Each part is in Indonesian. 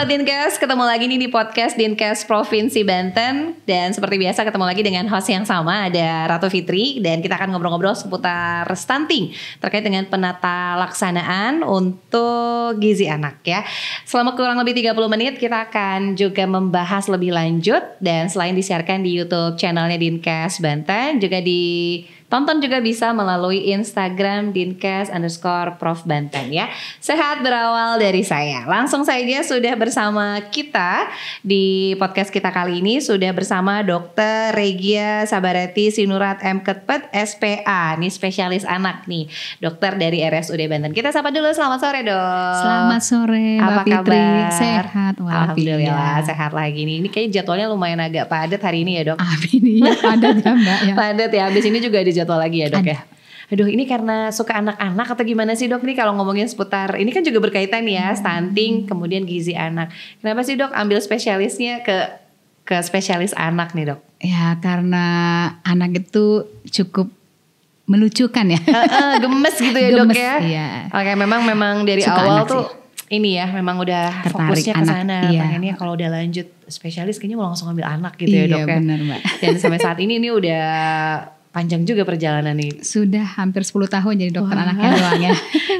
Sobat Dinkes, ketemu lagi nih di podcast Dinkes Provinsi Banten. Dan seperti biasa ketemu lagi dengan host yang sama, ada Ratu Fitri. Dan kita akan ngobrol-ngobrol seputar stunting terkait dengan penata laksanaan untuk gizi anak ya. Selama kurang lebih 30 menit kita akan juga membahas lebih lanjut. Dan selain disiarkan di YouTube channelnya Dinkes Banten, juga tonton juga bisa melalui Instagram Dinkes_Prof Banten ya. Sehat berawal dari saya. Langsung saja sudah bersama kita di podcast kita kali ini. Sudah bersama Dr. Regia Sabarati Sinurat M. Ketpet SPA. Nih spesialis anak nih. Dokter dari RSUD Banten. Kita sapa dulu, selamat sore dok. Selamat sore Mbak Fitri. Sehat Alhamdulillah sehat lagi nih. Ini kayaknya jadwalnya lumayan agak padat hari ini ya dok. Ini ya padat ya Mbak ya. Padat ya, habis ini juga ada jadwal lagi ya dok ya. Aduh, ini karena suka anak-anak atau gimana sih dok nih kalau ngomongin seputar ini kan juga berkaitan ya stunting kemudian gizi anak. Kenapa sih dok ambil spesialisnya ke spesialis anak nih dok? Ya karena anak itu cukup melucukan ya. Gemes gitu ya dok ya. Iya. Oke, memang dari suka awal tuh ini ya memang udah tertarik fokusnya ke sana. Iya. Pengennya kalau udah lanjut spesialis kayaknya mau langsung ambil anak gitu ya dok ya. Iya benar Mbak. Dan sampai saat ini udah panjang juga perjalanan nih. Sudah hampir 10 tahun jadi dokter anaknya doang ya.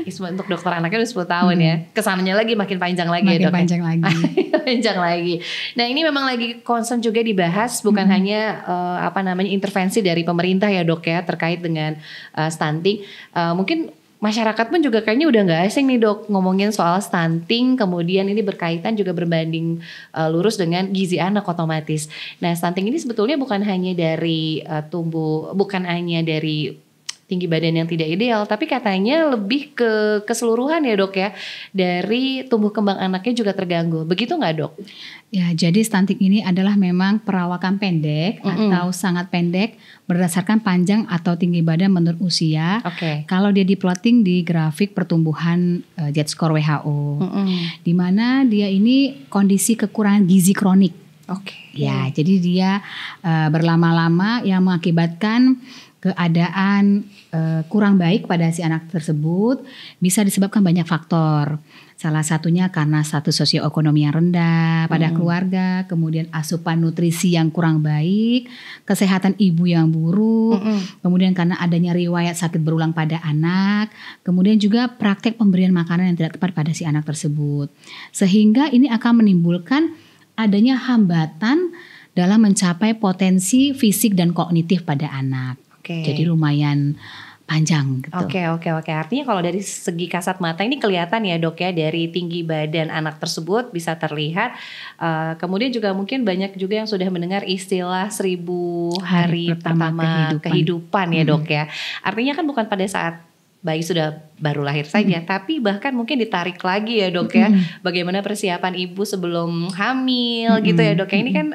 Untuk dokter anaknya udah 10 tahun ya. Kesananya lagi makin panjang lagi ya dok. Makin panjang lagi. Panjang lagi. Nah ini memang lagi concern juga dibahas. Bukan hanya intervensi dari pemerintah ya dok ya. Terkait dengan stunting. Mungkin masyarakat pun juga kayaknya udah gak asing nih dok ngomongin soal stunting, kemudian ini berkaitan juga berbanding lurus dengan gizi anak otomatis. Nah stunting ini sebetulnya bukan hanya dari bukan hanya dari tinggi badan yang tidak ideal, tapi katanya lebih ke keseluruhan ya dok ya, dari tumbuh kembang anaknya juga terganggu. Begitu gak dok? Ya, jadi stunting ini adalah memang perawakan pendek atau sangat pendek berdasarkan panjang atau tinggi badan menurut usia. Kalau dia diplotting di grafik pertumbuhan Z-score WHO, di mana dia ini kondisi kekurangan gizi kronik. Ya, jadi dia berlama-lama yang mengakibatkan keadaan kurang baik pada si anak tersebut bisa disebabkan banyak faktor. Salah satunya karena status sosioekonomi yang rendah pada keluarga, kemudian asupan nutrisi yang kurang baik, kesehatan ibu yang buruk, kemudian karena adanya riwayat sakit berulang pada anak, kemudian juga praktek pemberian makanan yang tidak tepat pada si anak tersebut. Sehingga ini akan menimbulkan adanya hambatan dalam mencapai potensi fisik dan kognitif pada anak. Jadi lumayan panjang gitu. Oke. Artinya kalau dari segi kasat mata ini kelihatan ya dok ya, dari tinggi badan anak tersebut bisa terlihat. Kemudian juga mungkin banyak juga yang sudah mendengar istilah 1000 hari pertama kehidupan ya dok ya. Artinya kan bukan pada saat bayi sudah baru lahir saja, tapi bahkan mungkin ditarik lagi ya dok ya, bagaimana persiapan ibu sebelum hamil gitu ya dok ya. Ini kan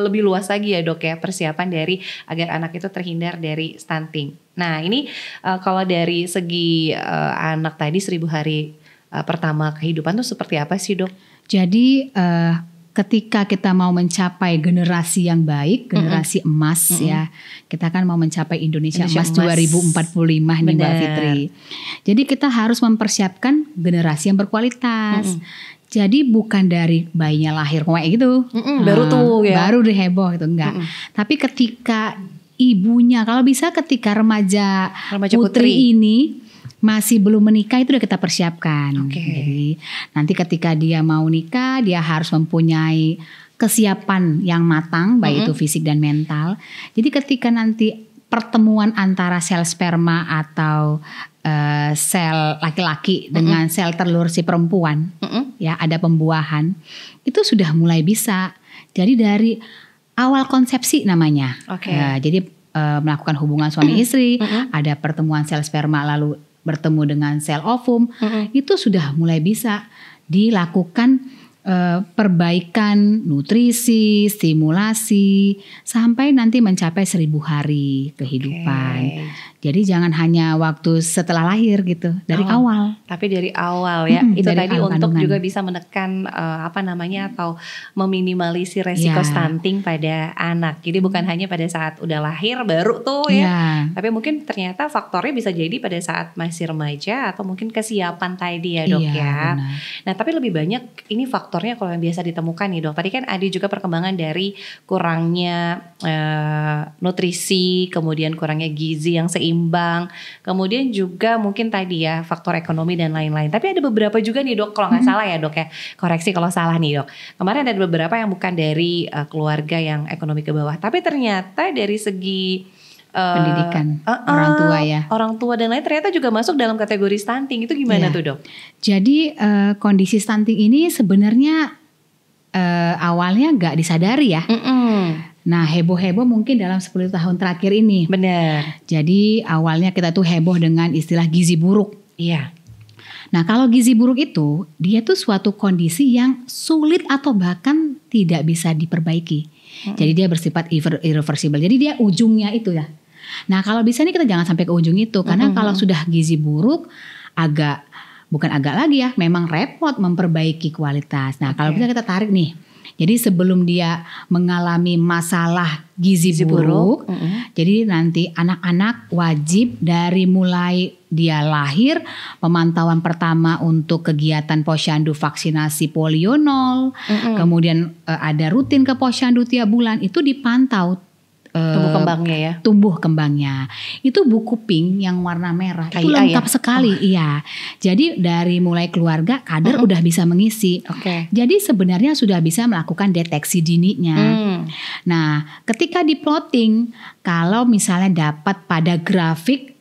lebih luas lagi ya dok ya, persiapan dari agar anak itu terhindar dari stunting. Nah ini kalau dari segi anak tadi 1000 hari pertama kehidupan tuh seperti apa sih dok? Jadi ketika kita mau mencapai generasi yang baik, generasi emas ya, kita kan mau mencapai Indonesia emas 2045 nih Mbak Fitri. Jadi kita harus mempersiapkan generasi yang berkualitas. Jadi bukan dari bayinya lahir kayak gitu, baru tuh ya, baru deh heboh gitu, enggak. Tapi ketika ibunya, kalau bisa ketika remaja putri ini masih belum menikah itu udah kita persiapkan. Jadi nanti ketika dia mau nikah, dia harus mempunyai kesiapan yang matang, baik itu fisik dan mental. Jadi ketika nanti pertemuan antara sel sperma atau sel laki-laki dengan sel telur si perempuan, ya ada pembuahan, itu sudah mulai bisa. Jadi dari awal konsepsi namanya. Jadi melakukan hubungan suami istri, ada pertemuan sel sperma lalu bertemu dengan sel ovum, itu sudah mulai bisa dilakukan perbaikan nutrisi, stimulasi sampai nanti mencapai 1000 hari kehidupan. Jadi jangan hanya waktu setelah lahir gitu, dari awal. Tapi dari awal ya, itu tadi untuk juga bisa menekan atau meminimalisir resiko stunting pada anak. Jadi bukan hanya pada saat udah lahir baru tuh ya, tapi mungkin ternyata faktornya bisa jadi pada saat masih remaja atau mungkin kesiapan tadi ya dok ya. Benar. Nah tapi lebih banyak ini faktor faktornya kalau yang biasa ditemukan nih dok? Tadi kan ada juga perkembangan dari kurangnya nutrisi, kemudian kurangnya gizi yang seimbang, kemudian juga mungkin tadi ya faktor ekonomi dan lain-lain. Tapi ada beberapa juga nih dok, kalau nggak salah ya dok ya, koreksi kalau salah nih dok. Kemarin ada beberapa yang bukan dari keluarga yang ekonomi ke bawah, tapi ternyata dari segi pendidikan orang tua ya, orang tua dan lain ternyata juga masuk dalam kategori stunting. Itu gimana tuh dok? Jadi kondisi stunting ini sebenarnya awalnya nggak disadari ya. Nah heboh-heboh mungkin dalam 10 tahun terakhir ini. Benar. Jadi awalnya kita tuh heboh dengan istilah gizi buruk. Iya. Nah kalau gizi buruk itu dia tuh suatu kondisi yang sulit atau bahkan tidak bisa diperbaiki. Jadi dia bersifat irreversible. Jadi dia ujungnya itu ya. Nah kalau bisa nih kita jangan sampai ke ujung itu. Karena kalau sudah gizi buruk bukan agak lagi ya, memang repot memperbaiki kualitas. Nah kalau bisa kita tarik nih. Jadi sebelum dia mengalami masalah gizi buruk, jadi nanti anak-anak wajib dari mulai dia lahir, pemantauan pertama untuk kegiatan posyandu vaksinasi polio 0, kemudian ada rutin ke posyandu tiap bulan, itu dipantau tumbuh kembangnya. Itu buku pink yang warna merah itu lengkap sekali. Iya. Jadi dari mulai keluarga kader udah bisa mengisi. Jadi sebenarnya sudah bisa melakukan deteksi dininya. Nah, ketika di plotting, kalau misalnya dapat pada grafik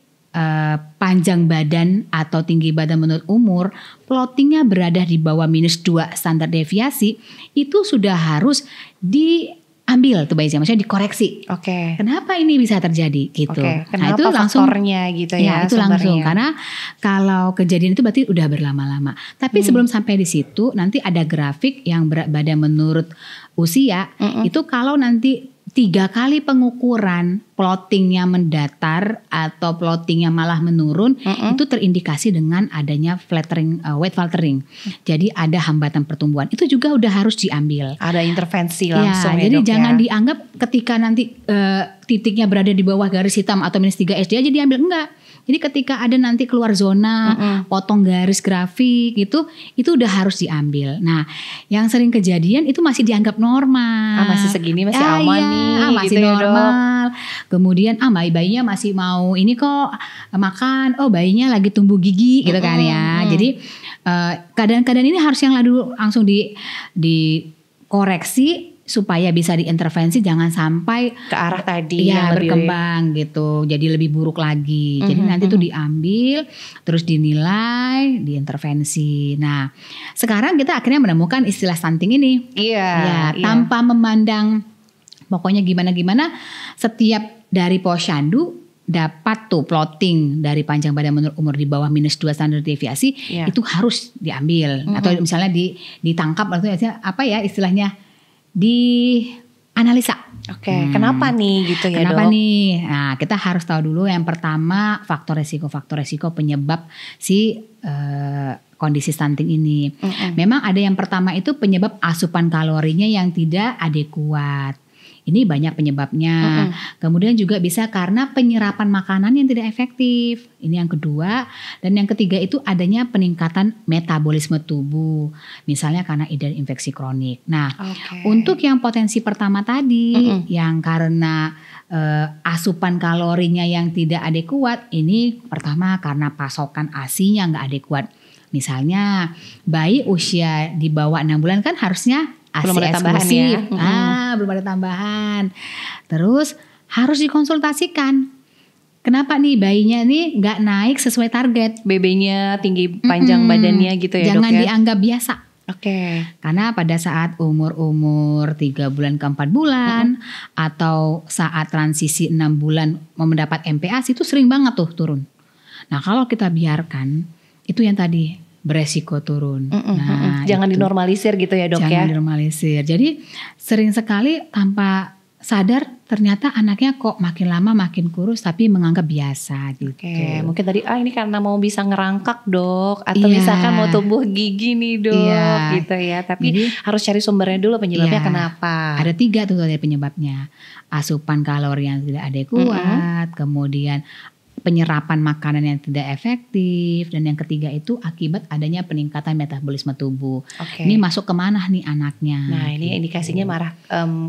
panjang badan atau tinggi badan menurut umur, plottingnya berada di bawah -2 standar deviasi, itu sudah harus diambil tuh biasanya, maksudnya dikoreksi. Kenapa ini bisa terjadi gitu? Kenapa nah itu langsung faktornya gitu ya? Itu langsung karena kalau kejadian itu berarti udah berlama-lama. Tapi sebelum sampai di situ nanti ada grafik yang berat badan menurut usia. Itu kalau nanti 3 kali pengukuran plottingnya mendatar atau plottingnya malah menurun, itu terindikasi dengan adanya flattering, weight faltering. Jadi ada hambatan pertumbuhan. Itu juga udah harus diambil. Ada intervensi langsung ya, jadi dok, jangan dianggap ketika nanti titiknya berada di bawah garis hitam atau -3 SD aja diambil, enggak. Jadi ketika ada nanti keluar zona, potong garis grafik itu udah harus diambil. Nah, yang sering kejadian itu masih dianggap normal. Masih segini masih aman nih, masih gitu normal. Ya, kemudian bayinya masih mau ini kok makan. Oh, bayinya lagi tumbuh gigi gitu kan ya. Jadi keadaan-keadaan ini harus yang langsung dikoreksi supaya bisa diintervensi, jangan sampai ke arah tadi yang berkembang gitu, jadi lebih buruk lagi. Jadi nanti tuh diambil, terus dinilai, diintervensi. Nah, sekarang kita akhirnya menemukan istilah stunting ini. Tanpa memandang pokoknya gimana-gimana, setiap dari posyandu dapat tuh plotting dari panjang badan menurut umur di bawah -2 standar deviasi, itu harus diambil. Atau misalnya ditangkap atau apa ya istilahnya, di analisa. Kenapa nih gitu ya, kenapa dok? nih? Nah, kita harus tahu dulu yang pertama faktor resiko penyebab si kondisi stunting ini. Memang ada yang pertama itu penyebab asupan kalorinya yang tidak adekuat. Ini banyak penyebabnya. Kemudian juga bisa karena penyerapan makanan yang tidak efektif. Ini yang kedua. Dan yang ketiga itu adanya peningkatan metabolisme tubuh. Misalnya karena infeksi kronik. Nah, untuk yang potensi pertama tadi, yang karena asupan kalorinya yang tidak adekuat, ini pertama karena pasokan ASI-nya nggak adekuat. Misalnya bayi usia di bawah 6 bulan kan harusnya ASI belum ada tambahan ya. Belum ada tambahan. Terus harus dikonsultasikan. Kenapa nih bayinya nih nggak naik sesuai target? BB-nya tinggi panjang badannya gitu ya, jangan dok ya? Dianggap biasa. Karena pada saat umur 3 bulan ke 4 bulan atau saat transisi 6 bulan mau mendapat MPASI itu sering banget tuh turun. Nah kalau kita biarkan itu yang tadi beresiko turun. Nah, jangan dinormalisir gitu ya, dok. Jangan dinormalisir. Jadi sering sekali tanpa sadar ternyata anaknya kok makin lama makin kurus tapi menganggap biasa gitu. Mungkin tadi ini karena mau bisa ngerangkak, dok, atau misalkan mau tumbuh gigi nih, dok, gitu ya. Tapi jadi, harus cari sumbernya dulu penyebabnya kenapa. Ada 3 tuh dari penyebabnya. Asupan kalori yang tidak adekuat, kemudian penyerapan makanan yang tidak efektif, dan yang ketiga itu akibat adanya peningkatan metabolisme tubuh. Ini masuk kemana nih anaknya? Nah ini indikasinya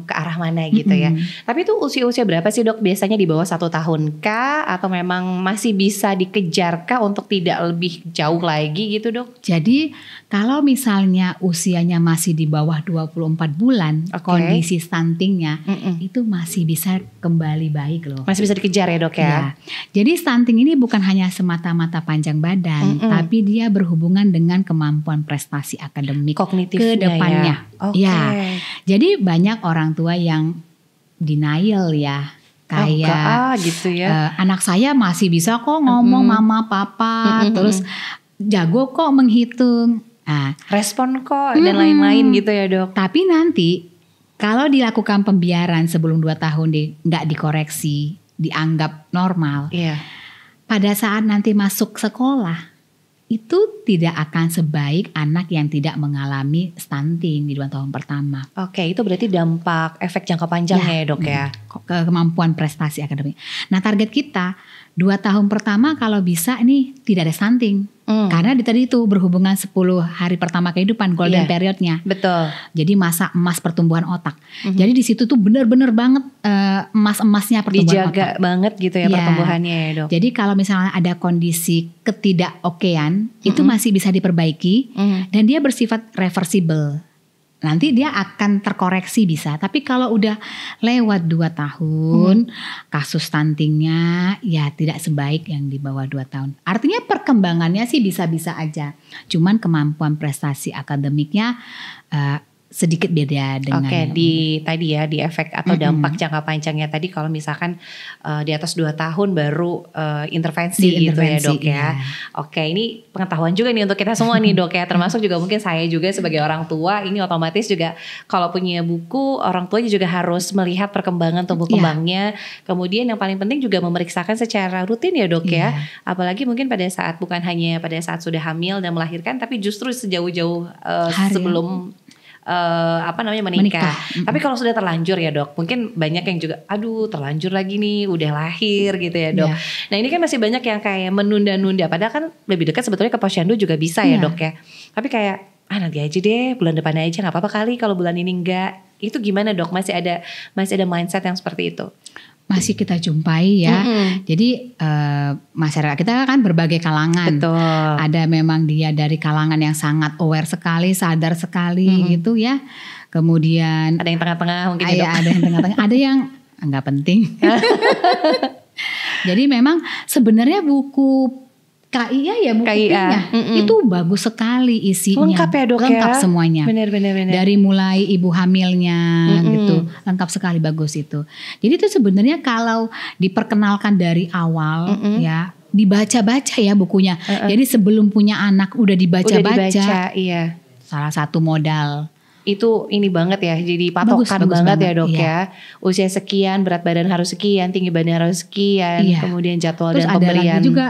ke arah mana gitu ya. Tapi itu usia berapa sih dok? Biasanya di bawah 1 tahun kah? Atau memang masih bisa dikejar kah untuk tidak lebih jauh lagi gitu dok? Jadi kalau misalnya usianya masih di bawah 24 bulan, kondisi stuntingnya itu masih bisa kembali baik loh. Masih bisa dikejar ya dok ya? Ya. Jadi stunting ini bukan hanya semata-mata panjang badan, tapi dia berhubungan dengan kemampuan prestasi akademik ke depannya. Ya. Jadi banyak orang tua yang denial ya. Kayak gitu ya. Anak saya masih bisa kok ngomong mama papa, terus jago kok menghitung. Nah, respon kok dan lain-lain gitu ya dok. Tapi nanti kalau dilakukan pembiaran sebelum 2 tahun nggak dikoreksi, dianggap normal. Pada saat nanti masuk sekolah itu tidak akan sebaik anak yang tidak mengalami stunting di 2 tahun pertama. Itu berarti dampak efek jangka panjangnya ya dok ya. Kemampuan prestasi akademik. Nah target kita 2 tahun pertama kalau bisa ini tidak ada stunting. Karena tadi itu berhubungan 10 hari pertama kehidupan, golden periodnya. Betul. Jadi masa emas pertumbuhan otak. Jadi di situ tuh benar-benar banget emas-emasnya pertumbuhan dijaga otak. Banget gitu ya pertumbuhannya ya dok. Jadi kalau misalnya ada kondisi ketidakokean, itu masih bisa diperbaiki dan dia bersifat reversible. Nanti dia akan terkoreksi bisa. Tapi kalau udah lewat 2 tahun, kasus stuntingnya ya tidak sebaik yang di bawah 2 tahun. Artinya perkembangannya sih bisa-bisa aja. Cuman kemampuan prestasi akademiknya sedikit beda dengan di efek atau dampak jangka panjangnya tadi kalau misalkan di atas 2 tahun baru intervensi gitu ya dok ya. Ini pengetahuan juga nih untuk kita semua nih dok ya, termasuk juga mungkin saya juga sebagai orang tua ini otomatis juga kalau punya buku orang tuanya juga harus melihat perkembangan tumbuh kembangnya. Kemudian yang paling penting juga memeriksakan secara rutin ya dok ya. Apalagi mungkin pada saat bukan hanya pada saat sudah hamil dan melahirkan, tapi justru sejauh-jauh sebelum menikah. Tapi kalau sudah terlanjur ya dok, mungkin banyak yang juga terlanjur lagi nih udah lahir gitu ya dok. Nah ini kan masih banyak yang kayak menunda-nunda, padahal kan lebih dekat sebetulnya ke posyandu juga bisa ya dok ya. Tapi kayak nanti aja deh, bulan depan aja nggak apa-apa kali kalau bulan ini enggak. Itu gimana dok? Masih ada mindset yang seperti itu? Masih kita jumpai ya. Jadi masyarakat kita kan berbagai kalangan. Betul. Ada memang dia dari kalangan yang sangat aware sekali, sadar sekali gitu ya. Kemudian ada yang tengah-tengah mungkin ya dok. Ada yang tengah-tengah, ada yang nggak penting. Jadi memang sebenarnya buku KIA ya, buku KIA itu bagus sekali isinya. Lengkap ya dok. Lengkap semuanya. Benar. Dari mulai ibu hamilnya gitu, lengkap sekali, bagus itu. Jadi itu sebenarnya kalau diperkenalkan dari awal ya, dibaca-baca ya bukunya. Jadi sebelum punya anak udah dibaca-baca. Iya. Salah satu modal. Itu ini banget ya, jadi patokan bagus banget ya dok ya. Usia sekian, berat badan harus sekian, tinggi badan harus sekian, kemudian jadwal dan pemberian. Terus ada lagi juga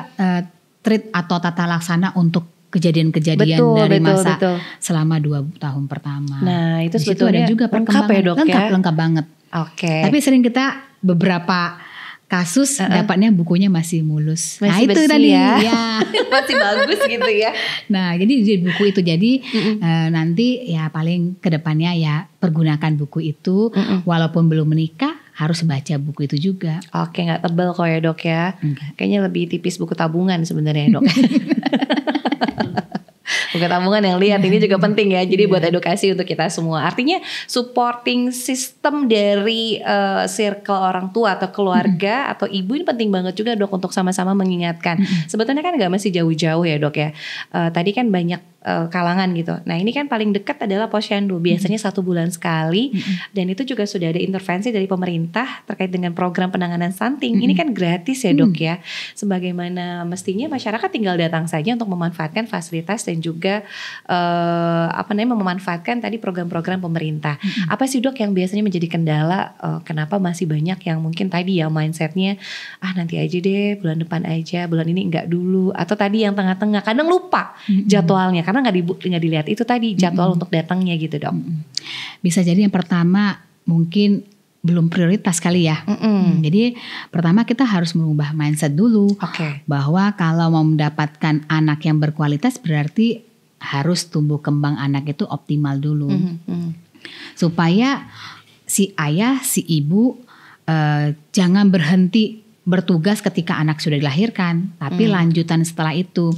treat atau tata laksana untuk kejadian-kejadian dari masa selama 2 tahun pertama. Nah itu sebetulnya ada juga lengkap ya dok ya. Lengkap banget. Tapi sering kita beberapa kasus dapatnya bukunya masih mulus. Masih itu tadi ya. Masih bagus gitu ya. Nah jadi di buku itu jadi nanti ya paling kedepannya ya pergunakan buku itu walaupun belum menikah. Harus baca buku itu juga. Gak tebal kok ya dok ya. Kayaknya lebih tipis buku tabungan sebenarnya dok. Buku tabungan yang lihat ini juga penting ya. Jadi buat edukasi untuk kita semua. Artinya supporting system dari circle orang tua atau keluarga atau ibu ini penting banget juga dok untuk sama-sama mengingatkan. Sebetulnya kan gak masih jauh-jauh ya dok ya. Tadi kan banyak kalangan gitu. Nah ini kan paling dekat adalah posyandu. Biasanya 1 bulan sekali. Dan itu juga sudah ada intervensi dari pemerintah terkait dengan program penanganan stunting. Ini kan gratis ya dok ya. Sebagaimana mestinya masyarakat tinggal datang saja untuk memanfaatkan fasilitas dan juga memanfaatkan tadi program-program pemerintah. Apa sih dok yang biasanya menjadi kendala? Kenapa masih banyak yang mungkin tadi ya mindsetnya nanti aja deh, bulan depan aja, bulan ini enggak dulu. Atau tadi yang tengah-tengah kadang lupa jadwalnya. Karena nggak dilihat itu tadi jadwal untuk datangnya gitu dok. Bisa jadi yang pertama mungkin belum prioritas kali ya. Jadi pertama kita harus mengubah mindset dulu bahwa kalau mau mendapatkan anak yang berkualitas berarti harus tumbuh kembang anak itu optimal dulu. Supaya si ayah, si ibu jangan berhenti bertugas ketika anak sudah dilahirkan, tapi lanjutan setelah itu,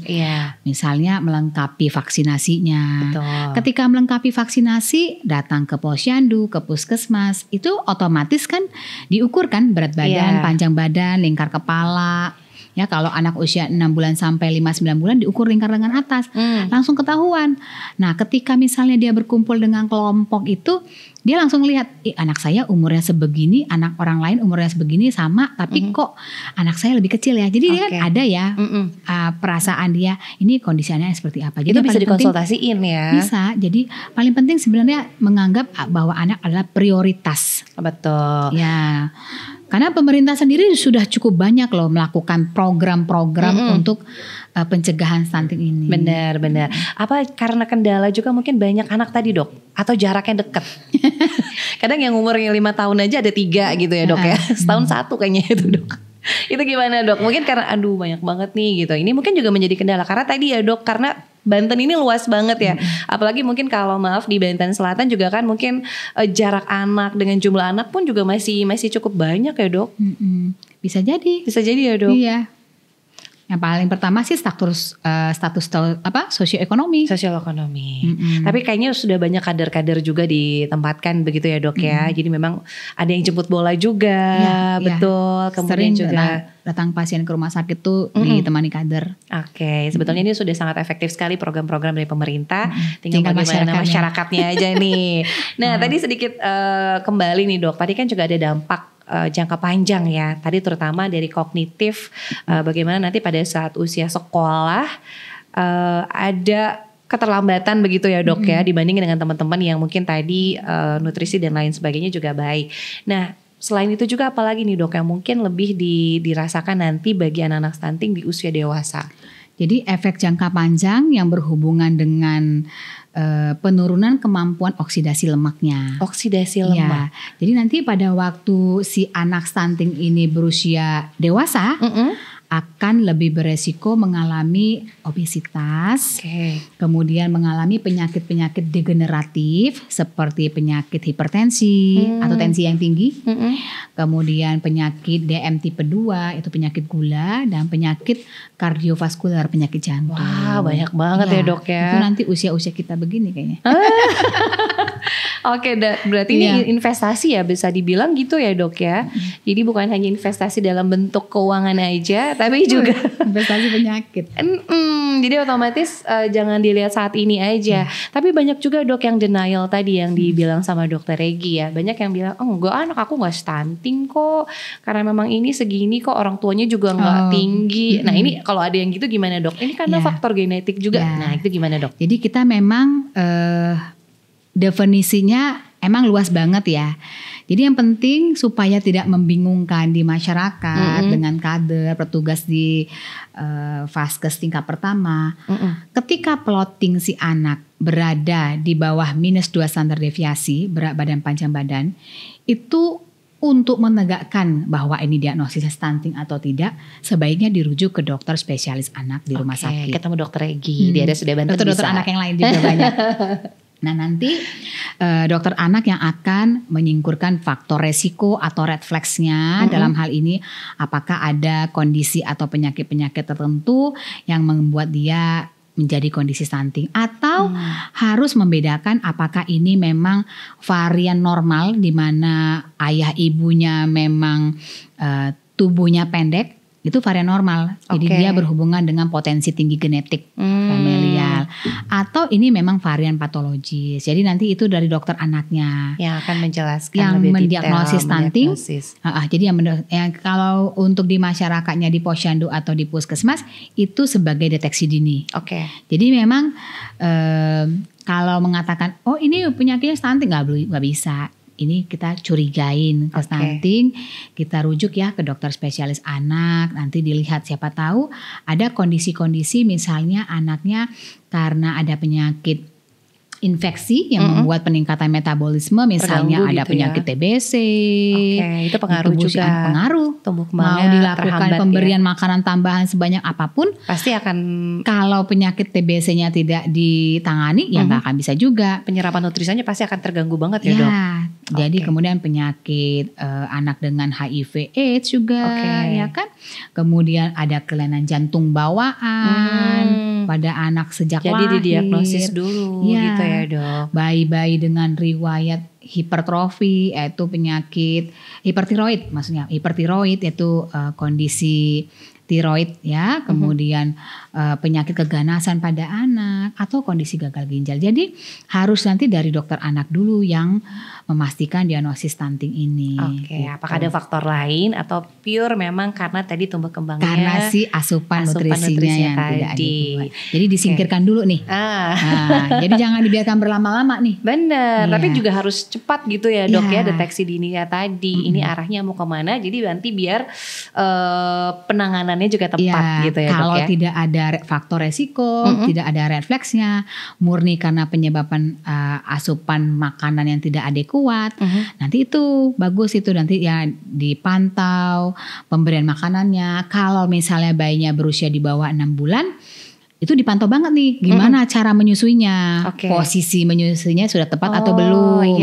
misalnya melengkapi vaksinasinya. Betul. Ketika melengkapi vaksinasi, datang ke posyandu, ke puskesmas, itu otomatis kan diukur kan berat badan, panjang badan, lingkar kepala. Ya, kalau anak usia 6 bulan sampai 5-9 bulan diukur lingkar lengan atas, langsung ketahuan. Nah, ketika misalnya dia berkumpul dengan kelompok itu, dia langsung lihat, anak saya umurnya sebegini, anak orang lain umurnya sebegini sama, tapi kok anak saya lebih kecil ya. Jadi dia kan ada ya perasaan dia, ini kondisi anaknya seperti apa. Jadi itu bisa dikonsultasiin ya. Bisa. Jadi paling penting sebenarnya menganggap bahwa anak adalah prioritas. Betul. Ya. Karena pemerintah sendiri sudah cukup banyak loh melakukan program-program untuk pencegahan stunting ini. Benar. Apa karena kendala juga mungkin banyak anak tadi dok? Atau jaraknya dekat? Kadang yang umurnya 5 tahun aja ada 3 gitu ya dok ya. Setahun 1 kayaknya itu dok. Itu gimana dok? Mungkin karena aduh banyak banget nih gitu. Ini mungkin juga menjadi kendala. Karena tadi ya dok, karena Banten ini luas banget ya. Apalagi mungkin kalau maaf di Banten Selatan juga kan mungkin jarak anak dengan jumlah anak pun juga masih cukup banyak ya dok. Bisa jadi. Bisa jadi ya dok. Iya. Yang paling pertama sih status sosioekonomi. Tapi kayaknya sudah banyak kader-kader juga ditempatkan begitu ya dok ya. Jadi memang ada yang jemput bola juga, betul. Kemudian sering juga datang pasien ke rumah sakit tuh ditemani kader. Oke, sebetulnya ini sudah sangat efektif sekali program-program dari pemerintah. Tinggal bagaimana masyarakatnya aja nih. Nah tadi sedikit kembali nih dok. Tadi kan juga ada dampak jangka panjang ya. Tadi terutama dari kognitif, bagaimana nanti pada saat usia sekolah ada keterlambatan begitu ya dok ya, dibandingin dengan teman-teman yang mungkin tadi nutrisi dan lain sebagainya juga baik. Nah selain itu juga apalagi nih dok yang mungkin lebih dirasakan nanti bagi anak-anak stunting di usia dewasa? Jadi efek jangka panjang yang berhubungan dengan penurunan kemampuan oksidasi lemaknya. Oksidasi lemak. Ya, jadi nanti pada waktu si anak stunting ini berusia dewasa akan lebih beresiko mengalami obesitas, kemudian mengalami penyakit-penyakit degeneratif seperti penyakit hipertensi atau tensi yang tinggi, kemudian penyakit DM tipe 2 itu penyakit gula, dan penyakit kardiovaskular penyakit jantung. Wah banyak banget ya dok ya. Itu nanti usia-usia kita begini kayaknya. Oke, berarti ini investasi ya bisa dibilang gitu ya dok ya. Jadi bukan hanya investasi dalam bentuk keuangan aja, tapi juga investasi penyakit. Jadi otomatis jangan dilihat saat ini aja. Tapi banyak juga dok yang denial tadi yang dibilang sama dokter Regi ya. Banyak yang bilang, enggak anak aku gak stunting kok. Karena memang ini segini kok, orang tuanya juga gak tinggi. Nah ini kalau ada yang gitu gimana dok? Ini karena faktor genetik juga. Nah itu gimana dok? Jadi kita memang definisinya emang luas banget ya. Jadi yang penting supaya tidak membingungkan di masyarakat dengan kader, petugas di vaskes tingkat pertama. Ketika plotting si anak berada di bawah -2 standar deviasi berat badan panjang badan, itu untuk menegakkan bahwa ini diagnosisnya stunting atau tidak, sebaiknya dirujuk ke dokter spesialis anak di rumah sakit. Ketemu dokter Regi, dia ada sudah bantu dokter anak yang lain juga banyak. Nah nanti dokter anak yang akan menyingkurkan faktor resiko atau red flags-nya dalam hal ini, apakah ada kondisi atau penyakit-penyakit tertentu yang membuat dia menjadi kondisi stunting, atau harus membedakan apakah ini memang varian normal di mana ayah ibunya memang tubuhnya pendek, itu varian normal. Jadi dia berhubungan dengan potensi tinggi genetik familial, atau ini memang varian patologis. Jadi nanti itu dari dokter anaknya yang akan menjelaskan yang lebih mendiagnosis stunting. Jadi yang kalau untuk di masyarakatnya di posyandu atau di puskesmas itu sebagai deteksi dini. Jadi memang kalau mengatakan oh ini penyakitnya stunting nggak bisa. Ini kita curigain ke stunting, kita rujuk ya ke dokter spesialis anak, nanti dilihat siapa tahu ada kondisi-kondisi misalnya anaknya karena ada penyakit infeksi yang membuat peningkatan metabolisme, misalnya ada gitu penyakit TBC. Itu pengaruh juga. Pengaruh. Tumbuh kembangnya mau dilakukan pemberian makanan tambahan sebanyak apapun, pasti akan. Kalau penyakit TBC-nya tidak ditangani, ya nggak akan bisa juga. Penyerapan nutrisinya pasti akan terganggu banget ya, Dok. Jadi kemudian penyakit anak dengan HIV/AIDS juga, ya kan. Kemudian ada kelainan jantung bawaan pada anak sejak lahir. Jadi didiagnosis dulu gitu ya, Dok. Bayi-bayi dengan riwayat hipertrofi, yaitu penyakit hipertiroid, maksudnya hipertiroid yaitu kondisi tiroid ya, kemudian penyakit keganasan pada anak atau kondisi gagal ginjal. Jadi harus nanti dari dokter anak dulu yang memastikan diagnosis stunting ini. Gitu. Apakah ada faktor lain atau pure memang karena tadi tumbuh kembangnya? Karena si asupan nutrisinya yang tidak adekuat. Jadi disingkirkan dulu nih. Jadi jangan dibiarkan berlama-lama nih. Bener, tapi juga harus cepat gitu ya, Dok ya, deteksi dininya tadi. Ini arahnya mau kemana? Jadi nanti biar penanganannya juga tepat gitu ya, Dok ya. Kalau tidak ada faktor resiko, tidak ada refleksnya, murni karena penyebabkan asupan makanan yang tidak adekuat, nanti itu bagus, itu nanti ya dipantau pemberian makanannya. Kalau misalnya bayinya berusia di bawah 6 bulan, itu dipantau banget nih, gimana cara menyusuinya, posisi menyusuinya sudah tepat atau belum,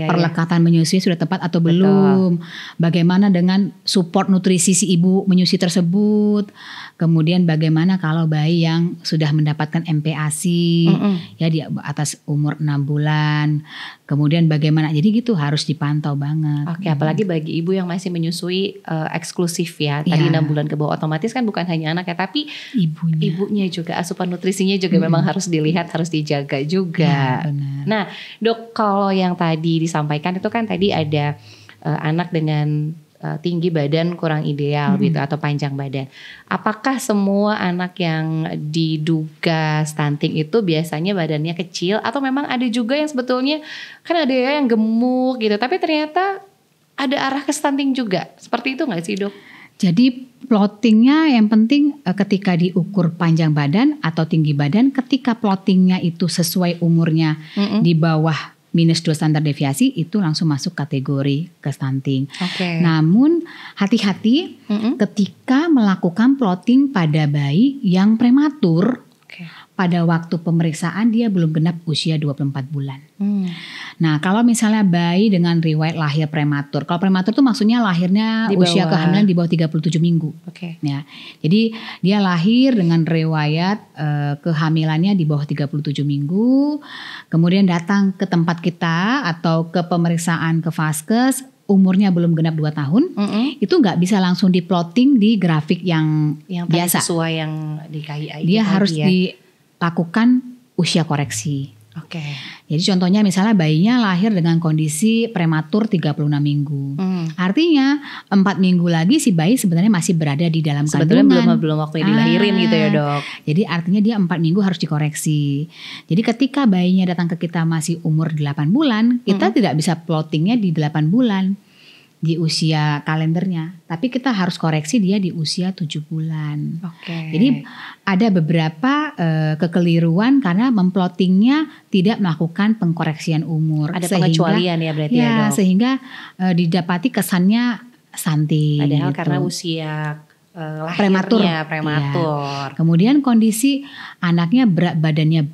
perlekatan menyusui sudah tepat atau belum, bagaimana dengan support nutrisi si ibu menyusui tersebut, kemudian bagaimana kalau bayi yang sudah mendapatkan MPASI ya di atas umur 6 bulan, kemudian bagaimana, jadi gitu harus dipantau banget. Apalagi bagi ibu yang masih menyusui eksklusif ya, tadi 6 bulan ke bawah, otomatis kan bukan hanya anak ya, tapi ibunya juga, asupan nutrisinya juga memang harus dilihat, harus dijaga juga. Nah, Dok, kalau yang tadi disampaikan itu kan tadi ada anak dengan tinggi badan kurang ideal gitu atau panjang badan. Apakah semua anak yang diduga stunting itu biasanya badannya kecil atau memang ada juga yang sebetulnya kan ada ya yang gemuk gitu, tapi ternyata ada arah ke stunting juga. Seperti itu nggak sih, Dok? Jadi plottingnya yang penting ketika diukur panjang badan atau tinggi badan, ketika plottingnya itu sesuai umurnya di bawah -2 standar deviasi, itu langsung masuk kategori ke stunting. Namun hati-hati ketika melakukan plotting pada bayi yang prematur. Pada waktu pemeriksaan dia belum genap usia 24 bulan. Nah, kalau misalnya bayi dengan riwayat lahir prematur. Kalau prematur itu maksudnya lahirnya usia kehamilan di bawah 37 minggu. Ya. Jadi dia lahir dengan riwayat kehamilannya di bawah 37 minggu. Kemudian datang ke tempat kita atau ke pemeriksaan ke Vaskes, umurnya belum genap 2 tahun, itu nggak bisa langsung diplotting di grafik yang biasa. Sesuai yang di KII. Dia harus dilakukan usia koreksi. Jadi contohnya misalnya bayinya lahir dengan kondisi prematur 36 minggu. Artinya 4 minggu lagi si bayi sebenarnya masih berada di dalam kandungan. Sebetulnya belum waktunya dilahirin gitu ya, Dok. Jadi artinya dia 4 minggu harus dikoreksi. Jadi ketika bayinya datang ke kita masih umur 8 bulan, kita tidak bisa plottingnya di 8 bulan. Di usia kalendernya, tapi kita harus koreksi dia di usia 7 bulan. Jadi ada beberapa kekeliruan karena memplottingnya tidak melakukan pengkoreksian umur. Ada pengecualian ya berarti ya, Dok. Sehingga didapati kesannya stunting. Padahal gitu. karena usia lahirnya prematur. Kemudian kondisi anaknya berat badannya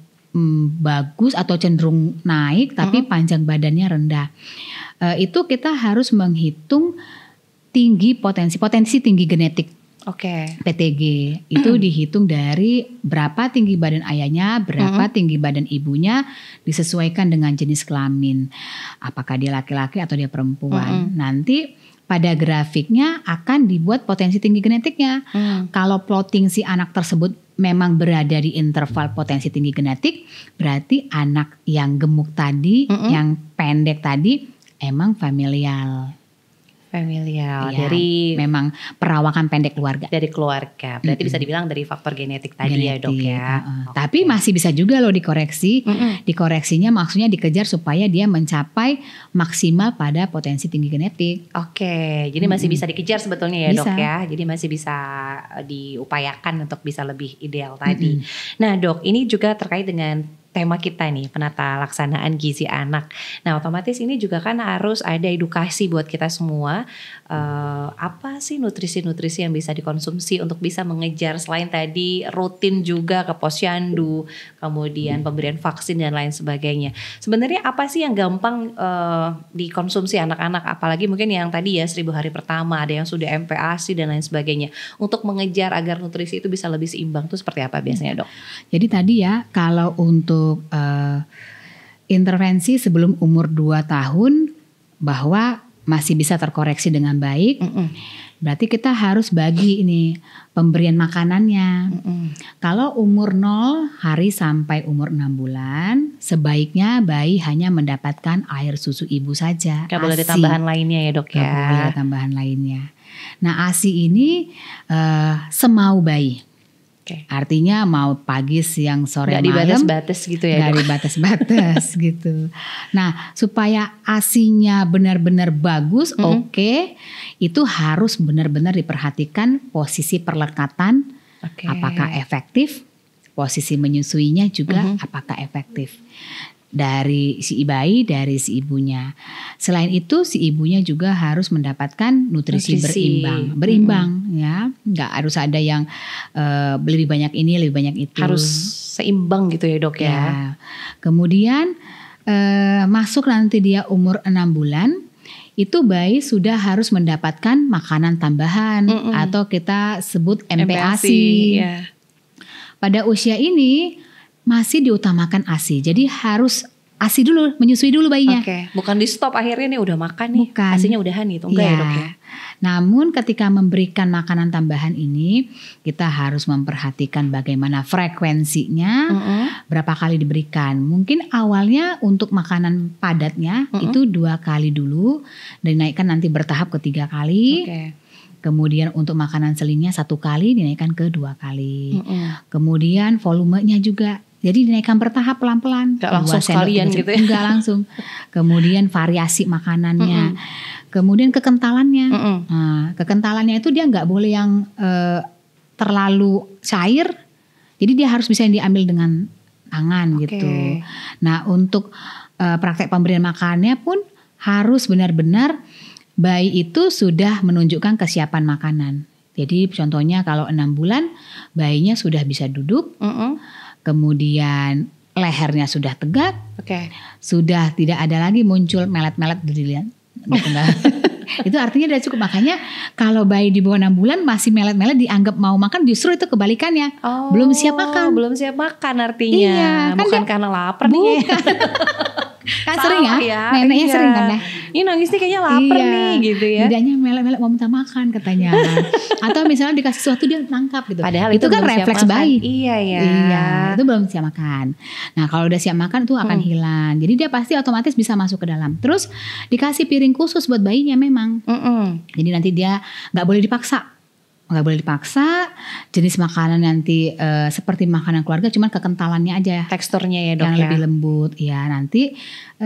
bagus atau cenderung naik, tapi panjang badannya rendah. Itu kita harus menghitung potensi tinggi genetik. PTG itu dihitung dari berapa tinggi badan ayahnya, berapa tinggi badan ibunya, disesuaikan dengan jenis kelamin. Apakah dia laki-laki atau dia perempuan. Nanti pada grafiknya akan dibuat potensi tinggi genetiknya. Kalau plotting si anak tersebut memang berada di interval potensi tinggi genetik, berarti anak yang gemuk tadi, yang pendek tadi emang familial ya, dari memang perawakan pendek keluarga. Dari keluarga. Berarti bisa dibilang dari faktor genetik tadi ya, Dok ya. Tapi masih bisa juga loh dikoreksi. Dikoreksinya maksudnya dikejar supaya dia mencapai maksimal pada potensi tinggi genetik. Jadi masih bisa dikejar sebetulnya ya, Dok ya. Jadi masih bisa diupayakan untuk bisa lebih ideal tadi. Nah, Dok, ini juga terkait dengan tema kita nih, penata laksanaan gizi anak. Nah, otomatis ini juga kan harus ada edukasi buat kita semua. Apa sih nutrisi-nutrisi yang bisa dikonsumsi untuk bisa mengejar, selain tadi rutin juga ke posyandu, kemudian pemberian vaksin dan lain sebagainya. Sebenarnya apa sih yang gampang dikonsumsi anak-anak, apalagi mungkin yang tadi ya 1000 hari pertama, ada yang sudah MPASI dan lain sebagainya. Untuk mengejar agar nutrisi itu bisa lebih seimbang itu seperti apa biasanya, Dok? Jadi tadi ya, kalau untuk intervensi sebelum umur 2 tahun bahwa masih bisa terkoreksi dengan baik, berarti kita harus bagi ini pemberian makanannya. Kalau umur 0 hari sampai umur 6 bulan, sebaiknya bayi hanya mendapatkan air susu ibu saja. Gak boleh ada tambahan lainnya ya, Dok ya? Gak boleh ada tambahan lainnya. Nah, ASI ini semau bayi. Okay. Artinya mau pagi, siang, sore, malam. Gak dibatas-batas gitu ya, Gak dibatas-batas gitu. Nah, supaya ASI-nya benar-benar bagus, oke, itu harus benar-benar diperhatikan posisi perlekatan, apakah efektif, posisi menyusuinya juga apakah efektif. Dari si bayi, dari si ibunya. Selain itu si ibunya juga harus mendapatkan nutrisi. Berimbang ya, nggak harus ada yang lebih banyak ini, lebih banyak itu. Harus seimbang gitu ya, Dok ya. Kemudian masuk nanti dia umur 6 bulan, itu bayi sudah harus mendapatkan makanan tambahan atau kita sebut MPASI. Pada usia ini masih diutamakan ASI. Jadi harus ASI dulu, menyusui dulu bayinya. Bukan di stop akhirnya nih udah makan nih. Bukan. ASInya udahan gitu. Enggak ya, Dok ya. Namun ketika memberikan makanan tambahan ini, kita harus memperhatikan bagaimana frekuensinya, berapa kali diberikan. Mungkin awalnya untuk makanan padatnya itu 2 kali dulu, dan dinaikkan nanti bertahap ke 3 kali. Kemudian untuk makanan selingnya 1 kali, dinaikkan ke 2 kali. Kemudian volumenya juga. Jadi dinaikkan bertahap pelan-pelan. Gak langsung sekalian gitu ya? Enggak langsung. Kemudian variasi makanannya. Kemudian kekentalannya. Nah, kekentalannya itu dia gak boleh yang terlalu cair. Jadi dia harus bisa diambil dengan tangan gitu. Nah, untuk praktek pemberian makannya pun harus benar-benar bayi itu sudah menunjukkan kesiapan makanan. Jadi contohnya kalau 6 bulan bayinya sudah bisa duduk. Kemudian lehernya sudah tegak, sudah tidak ada lagi muncul melet-melet dilihat. Itu artinya sudah cukup. Makanya kalau bayi di bawah 6 bulan masih melet-melet dianggap mau makan, justru itu kebalikannya. Belum siap makan. Belum siap makan artinya. Iya, bukan karena lapar nih. Kan sering ya, neneknya sering kan ya. Ini nangis nih kayaknya lapar nih gitu ya. Lidahnya melek-melek mau minta makan katanya. Atau misalnya dikasih sesuatu dia nangkap gitu. Padahal itu kan refleks bayi. Iya, itu belum siap makan. Nah, kalau udah siap makan itu akan hilang. Jadi dia pasti otomatis bisa masuk ke dalam. Terus dikasih piring khusus buat bayinya memang. Jadi nanti dia gak boleh dipaksa. Nggak boleh dipaksa. Jenis makanan nanti seperti makanan keluarga, cuman kekentalannya aja, teksturnya ya, Dok, yang lebih lembut ya. Nanti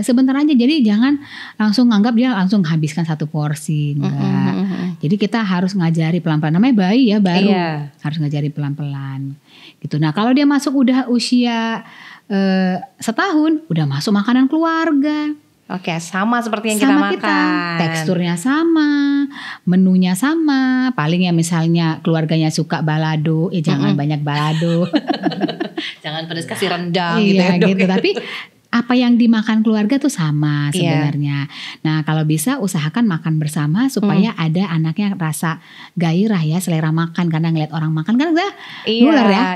sebentar aja, jadi jangan langsung nganggap dia langsung habiskan 1 porsi, enggak. Jadi kita harus ngajari pelan-pelan, namanya bayi ya baru, harus ngajari pelan-pelan gitu. Nah, kalau dia masuk udah usia setahun, udah masuk makanan keluarga. Sama seperti yang kita makan. Teksturnya sama, menunya sama. Paling ya misalnya keluarganya suka balado, jangan banyak balado. Jangan pedas, kasih rendang gitu ya, Dok. Gitu. Tapi apa yang dimakan keluarga tuh sama sebenarnya. Nah, kalau bisa usahakan makan bersama supaya ada anaknya rasa gairah ya, selera makan, karena ngeliat orang makan kan udah nular ya.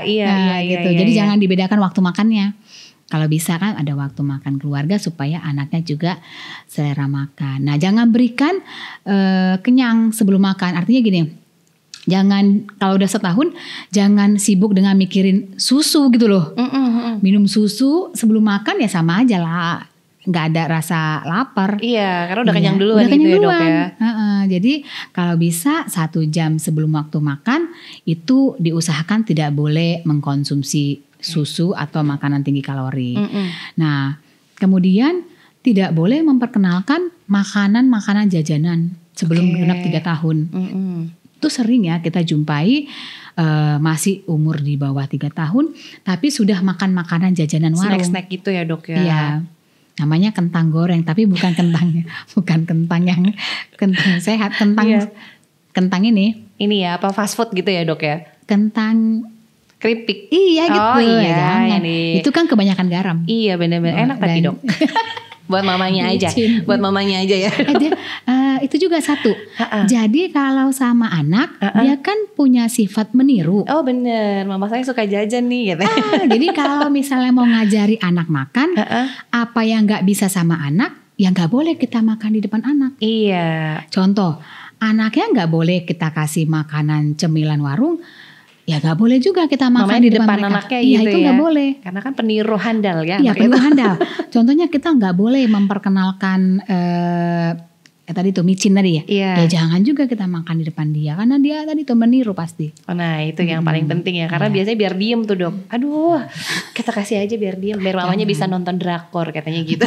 Gitu. Jadi jangan dibedakan waktu makannya. Kalau bisa kan ada waktu makan keluarga supaya anaknya juga selera makan. Nah, jangan berikan kenyang sebelum makan. Artinya gini, jangan kalau udah setahun jangan sibuk dengan mikirin susu gitu loh. Minum susu sebelum makan ya sama aja lah. Nggak ada rasa lapar. Iya, karena udah kenyang duluan gitu ya, Dok ya. Jadi kalau bisa 1 jam sebelum waktu makan itu diusahakan tidak boleh mengkonsumsi susu atau makanan tinggi kalori. Nah, kemudian tidak boleh memperkenalkan makanan-makanan jajanan sebelum genap 3 tahun. Itu itu sering ya kita jumpai masih umur di bawah 3 tahun tapi sudah makan makanan jajanan warung. Snack-snack gitu ya dok ya? Iya, namanya kentang goreng tapi bukan kentang bukan kentang yang kentang sehat, kentang ini. Ini ya apa fast food gitu ya dok ya? Kentang keripik. Iya gitu. Oh iya, jangan. Itu kan kebanyakan garam. Iya benar-benar enak tapi dok. Buat mamanya aja, buat mamanya aja ya. Itu juga satu. Jadi kalau sama anak, dia kan punya sifat meniru. Oh bener, mama saya suka jajan nih. Gitu. Jadi kalau misalnya mau ngajari anak makan, apa yang nggak bisa sama anak, ya nggak boleh kita makan di depan anak. Iya. Contoh, anaknya nggak boleh kita kasih makanan cemilan warung. Ya gak boleh juga kita makan di depan anaknya gitu. Iya itu ya. gak boleh. Karena kan peniru handal ya. Iya peniru handal. Contohnya kita gak boleh memperkenalkan tadi tuh micin tadi ya. Iya. Ya jangan juga kita makan di depan dia. Karena dia tadi tuh meniru pasti. Oh, nah itu yang paling penting ya. Karena biasanya biar diem tuh dok. Aduh kita kasih aja biar diem. Biar mamanya bisa nonton drakor katanya gitu.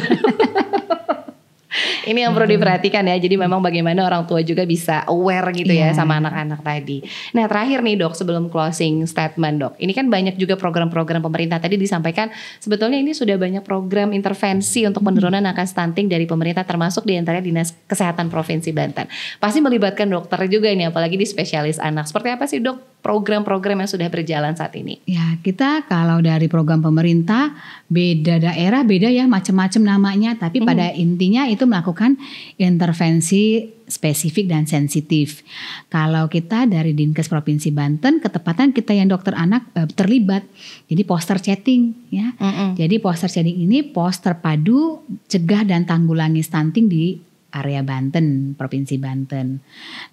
Ini yang perlu diperhatikan ya. Jadi memang bagaimana orang tua juga bisa aware gitu ya sama anak-anak tadi. Nah terakhir nih dok sebelum closing statement dok. Ini kan banyak juga program-program pemerintah tadi disampaikan. Sebetulnya ini sudah banyak program intervensi untuk penurunan angka stunting dari pemerintah termasuk di antaranya Dinas Kesehatan Provinsi Banten. Pasti melibatkan dokter juga ini apalagi di spesialis anak. Seperti apa sih dok program-program yang sudah berjalan saat ini? Ya kita kalau dari program pemerintah beda daerah beda ya macam-macam namanya. Tapi pada intinya itu melakukan intervensi spesifik dan sensitif. Kalau kita dari Dinkes Provinsi Banten, ketepatan kita yang dokter anak terlibat. Jadi poster chatting ya. Jadi poster chatting ini poster padu cegah dan tanggulangi stunting di area Banten, Provinsi Banten.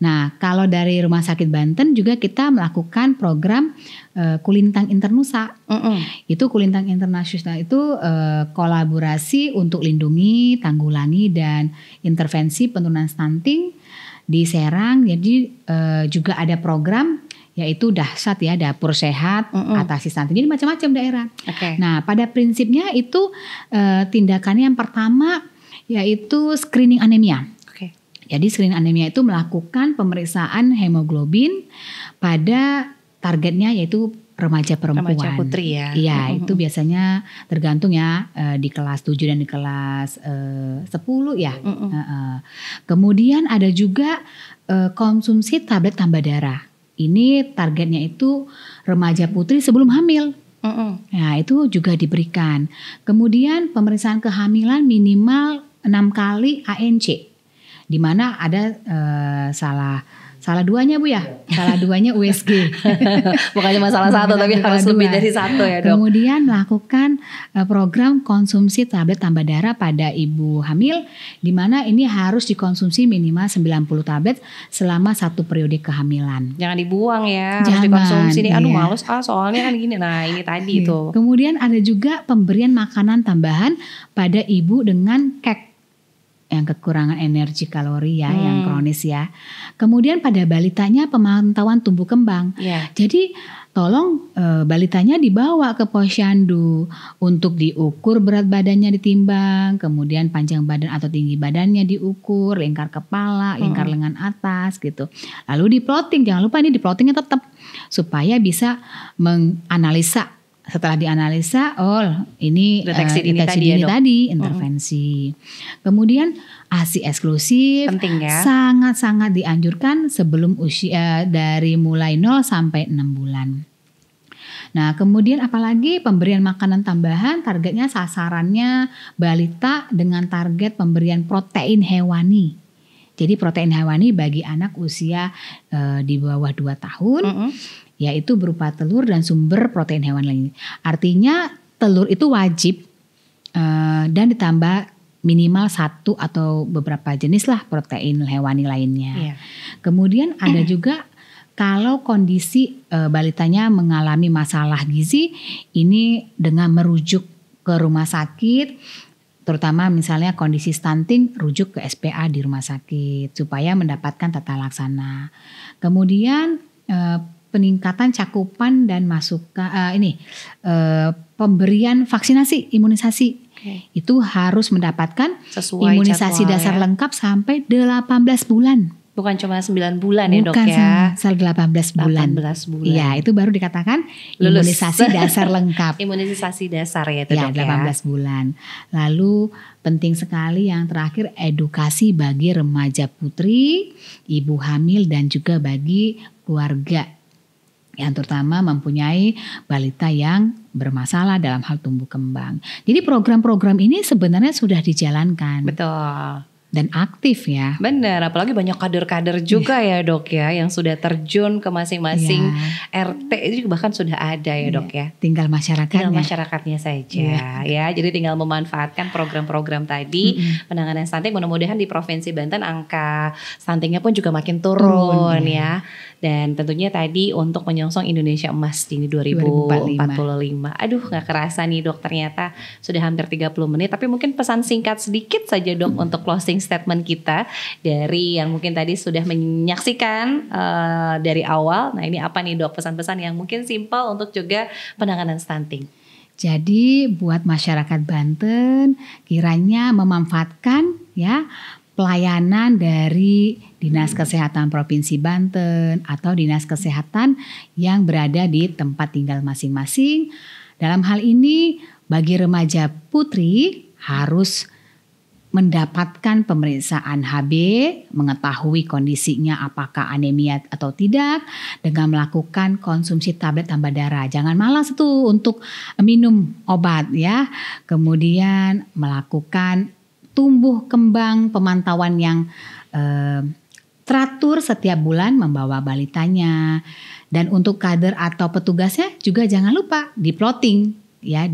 Nah, kalau dari Rumah Sakit Banten juga kita melakukan program Kulintang Internusa. Itu Kulintang Internasional itu kolaborasi untuk lindungi, tanggulangi dan intervensi penurunan stunting di Serang. Jadi juga ada program yaitu dahsyat ya dapur sehat atasi stunting. Jadi macam-macam daerah. Nah, pada prinsipnya itu tindakannya yang pertama yaitu screening anemia. Jadi screening anemia itu melakukan pemeriksaan hemoglobin pada targetnya yaitu remaja perempuan. Remaja putri ya. Iya, itu biasanya tergantung ya di kelas 7 dan di kelas 10 ya. Kemudian ada juga konsumsi tablet tambah darah. Ini targetnya itu remaja putri sebelum hamil. Nah, itu juga diberikan. Kemudian pemeriksaan kehamilan minimal 6 kali ANC, di mana ada salah duanya Bu ya, salah duanya USG. Bukan cuma salah satu tapi harus lebih dari satu ya dok. Kemudian melakukan program konsumsi tablet tambah darah pada ibu hamil, di mana ini harus dikonsumsi minimal 90 tablet selama 1 periode kehamilan. Jangan dibuang ya, harus dikonsumsi nih. Aduh males soalnya kan gini. Nah ini tadi tuh. Kemudian ada juga pemberian makanan tambahan pada ibu dengan KEK, yang kekurangan energi kalori ya, yang kronis ya. Kemudian pada balitanya pemantauan tumbuh kembang. Jadi tolong balitanya dibawa ke posyandu untuk diukur berat badannya ditimbang, kemudian panjang badan atau tinggi badannya diukur, lingkar kepala, lingkar lengan atas gitu. Lalu di-plotting, jangan lupa ini di-plottingnya tetap supaya bisa menganalisa. Setelah dianalisa, ini deteksi dini tadi intervensi. Kemudian ASI eksklusif penting ya. Sangat-sangat dianjurkan sebelum usia dari mulai 0 sampai 6 bulan. Nah, kemudian apalagi pemberian makanan tambahan, targetnya sasarannya balita dengan target pemberian protein hewani. Jadi protein hewani bagi anak usia di bawah 2 tahun. Yaitu berupa telur dan sumber protein hewan lain. Artinya telur itu wajib dan ditambah minimal 1 atau beberapa jenis lah protein hewani lainnya. Kemudian ada juga kalau kondisi balitanya mengalami masalah gizi, ini dengan merujuk ke rumah sakit, terutama misalnya kondisi stunting, rujuk ke SPA di rumah sakit supaya mendapatkan tata laksana. Kemudian peningkatan cakupan dan pemberian vaksinasi imunisasi itu harus mendapatkan sesuai imunisasi jadwal, dasar lengkap sampai 18 bulan. Bukan cuma 9 bulan ya dok ya? Bukan, 18 bulan. 18 bulan. Iya, itu baru dikatakan lulus. Imunisasi dasar lengkap. Imunisasi dasar ya itu dok 18 bulan. Lalu penting sekali yang terakhir, edukasi bagi remaja putri, ibu hamil dan juga bagi keluarga yang terutama mempunyai balita yang bermasalah dalam hal tumbuh kembang. Jadi program-program ini sebenarnya sudah dijalankan. Betul. Dan aktif ya. Benar, apalagi banyak kader-kader juga ya dok ya yang sudah terjun ke masing-masing RT itu bahkan sudah ada ya dok ya. Tinggal masyarakatnya saja ya. Jadi tinggal memanfaatkan program-program tadi penanganan stunting. Mudah-mudahan di Provinsi Banten angka stuntingnya pun juga makin turun ya. Dan tentunya tadi untuk menyongsong Indonesia Emas di 2045. Aduh gak kerasa nih dok, ternyata sudah hampir 30 menit. Tapi mungkin pesan singkat sedikit saja dok untuk closing statement kita dari yang mungkin tadi sudah menyaksikan dari awal. Nah ini apa nih dok, pesan-pesan yang mungkin simpel untuk juga penanganan stunting. Jadi buat masyarakat Banten kiranya memanfaatkan ya pelayanan dari Dinas Kesehatan Provinsi Banten atau Dinas Kesehatan yang berada di tempat tinggal masing-masing. Dalam hal ini bagi remaja putri harus mendapatkan pemeriksaan HB, mengetahui kondisinya apakah anemia atau tidak dengan melakukan konsumsi tablet tambah darah. Jangan malas tuh untuk minum obat ya. Kemudian melakukan tumbuh kembang pemantauan yang teratur setiap bulan membawa balitanya. Dan untuk kader atau petugasnya juga jangan lupa di-plotting ya,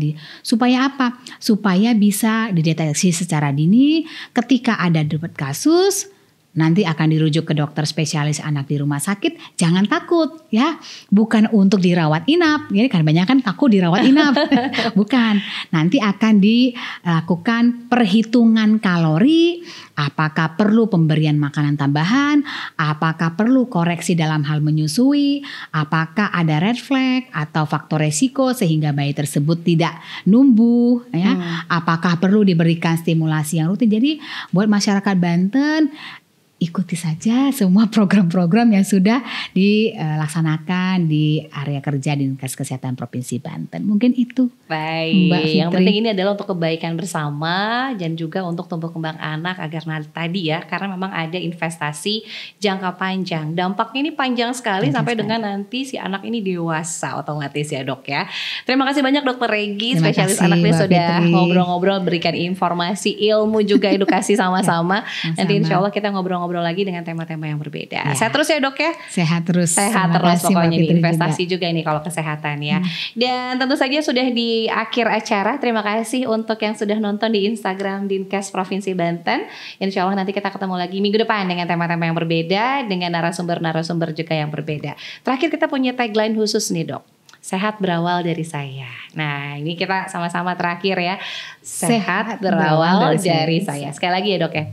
supaya apa? Supaya bisa dideteksi secara dini ketika ada dapat kasus. Nanti akan dirujuk ke dokter spesialis anak di rumah sakit. Jangan takut ya, bukan untuk dirawat inap. Jadi kan banyak kan takut dirawat inap. Bukan, nanti akan dilakukan perhitungan kalori. Apakah perlu pemberian makanan tambahan? Apakah perlu koreksi dalam hal menyusui? Apakah ada red flag atau faktor resiko sehingga bayi tersebut tidak numbuh? Ya? Apakah perlu diberikan stimulasi yang rutin? Jadi buat masyarakat Banten, ikuti saja semua program-program yang sudah dilaksanakan di area kerja Dinas Kesehatan Provinsi Banten. Mungkin itu. Baik, Mbak Fitri. Yang penting ini adalah untuk kebaikan bersama dan juga untuk tumbuh kembang anak agar tadi ya, karena memang ada investasi jangka panjang. Dampaknya ini panjang sekali sampai dengan nanti si anak ini dewasa otomatis ya dok ya. Terima kasih banyak Dokter Regi, spesialis anak ini sudah ngobrol-ngobrol, berikan informasi, ilmu juga edukasi sama-sama. Nanti insya Allah kita ngobrol-ngobrol lagi dengan tema-tema yang berbeda. Sehat terus ya dok ya. Sehat terus. Sehat terus pokoknya nih, investasi juga ini kalau kesehatan ya. Dan tentu saja sudah di akhir acara. Terima kasih untuk yang sudah nonton di Instagram Dinkes Provinsi Banten. Insya Allah nanti kita ketemu lagi minggu depan dengan tema-tema yang berbeda, dengan narasumber-narasumber juga yang berbeda. Terakhir kita punya tagline khusus nih dok. Sehat berawal dari saya. Nah ini kita sama-sama terakhir ya. Sehat berawal dari saya. Sekali lagi ya dok ya.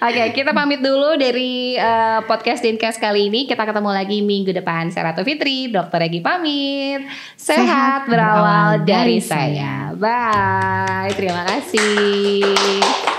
Oke, kita pamit dulu dari podcast Dinkes kali ini. Kita ketemu lagi minggu depan. Saya Ratu Fitri, Dokter Regi pamit. Sehat berawal dari saya. Bye. Terima kasih.